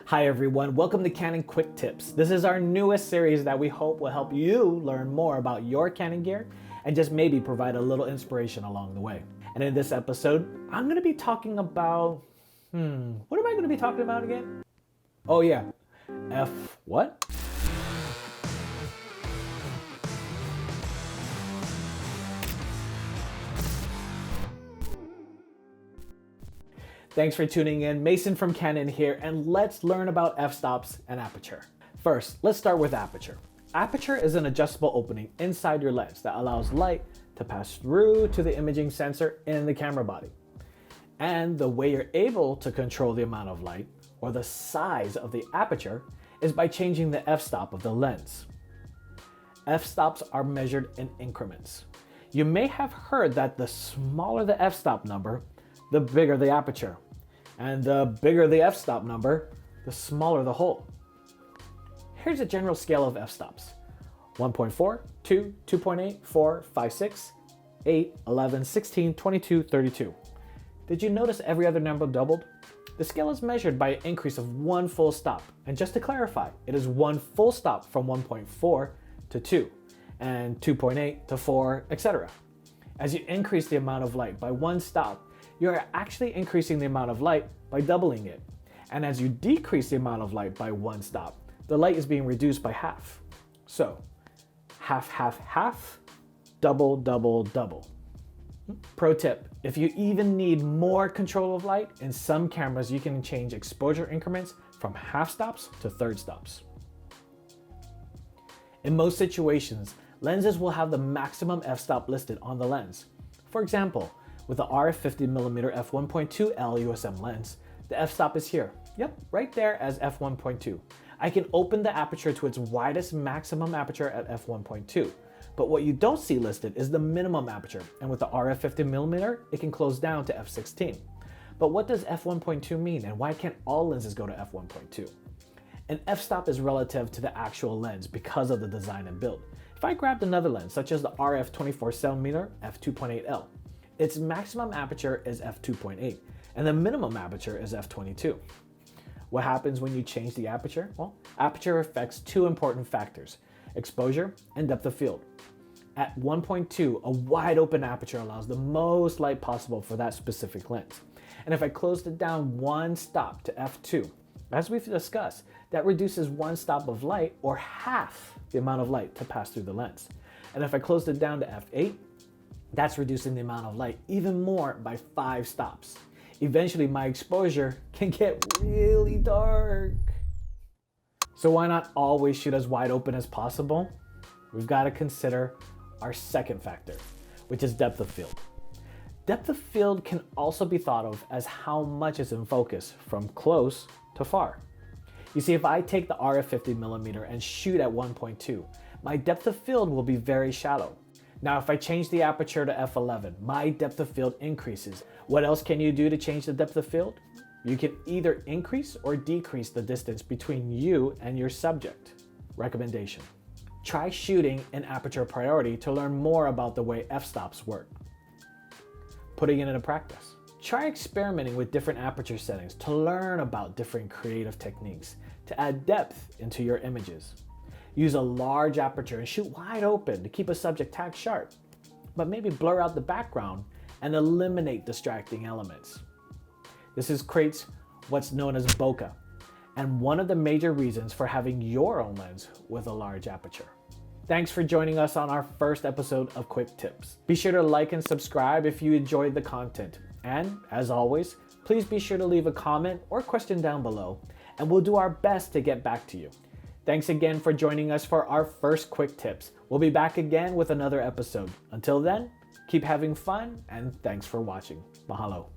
Hi everyone, welcome to Canon Quick Tips. This is our newest series that we hope will help you learn more about your Canon gear and just maybe provide a little inspiration along the way. And in this episode, I'm going to be talking about, what am I going to be talking about again? Oh yeah, what? Thanks for tuning in. Mason from Canon here, and let's learn about f-stops and aperture. First, let's start with aperture. Aperture is an adjustable opening inside your lens that allows light to pass through to the imaging sensor in the camera body. And the way you're able to control the amount of light or the size of the aperture is by changing the f-stop of the lens. F-stops are measured in increments. You may have heard that the smaller the f-stop number, the bigger the aperture. And the bigger the f-stop number, the smaller the hole. Here's a general scale of f-stops. 1.4, 2, 2.8, 4, 5, 6, 8, 11, 16, 22, 32. Did you notice every other number doubled? The scale is measured by an increase of one full stop. And just to clarify, it is one full stop from 1.4 to 2, and 2.8 to 4, etc. As you increase the amount of light by one stop, you're actually increasing the amount of light by doubling it. And as you decrease the amount of light by one stop, the light is being reduced by half. So, half, half, half, double, double, double. Pro tip, if you even need more control of light, in some cameras you can change exposure increments from half stops to third stops. In most situations, lenses will have the maximum f-stop listed on the lens. For example, with the RF 50mm f1.2L USM lens, the f-stop is here. Yep, right there as f1.2. I can open the aperture to its widest maximum aperture at f1.2. But what you don't see listed is the minimum aperture, and with the RF 50mm, it can close down to f16. But what does f1.2 mean, and why can't all lenses go to f1.2? An f-stop is relative to the actual lens because of the design and build. If I grabbed another lens, such as the RF 24mm f2.8L, its maximum aperture is f2.8, and the minimum aperture is f22. What happens when you change the aperture? Well, aperture affects two important factors, exposure and depth of field. At 1.2, a wide open aperture allows the most light possible for that specific lens. And if I closed it down one stop to f2, as we've discussed, that reduces one stop of light or half the amount of light to pass through the lens. And if I closed it down to f8, that's reducing the amount of light even more by 5 stops. Eventually, my exposure can get really dark. So why not always shoot as wide open as possible? We've got to consider our second factor, which is depth of field. Depth of field can also be thought of as how much is in focus from close to far. You see, if I take the RF 50mm and shoot at 1.2, my depth of field will be very shallow. Now, if I change the aperture to f11, my depth of field increases. What else can you do to change the depth of field? You can either increase or decrease the distance between you and your subject. Recommendation: try shooting in aperture priority to learn more about the way f-stops work. Putting it into practice. Try experimenting with different aperture settings to learn about different creative techniques to add depth into your images. Use a large aperture and shoot wide open to keep a subject tack sharp, but maybe blur out the background and eliminate distracting elements. This creates what's known as bokeh, and one of the major reasons for having your own lens with a large aperture. Thanks for joining us on our first episode of Quick Tips. Be sure to like and subscribe if you enjoyed the content. And as always, please be sure to leave a comment or question down below, and we'll do our best to get back to you. Thanks again for joining us for our first Quick Tips. We'll be back again with another episode. Until then, keep having fun, and thanks for watching. Mahalo.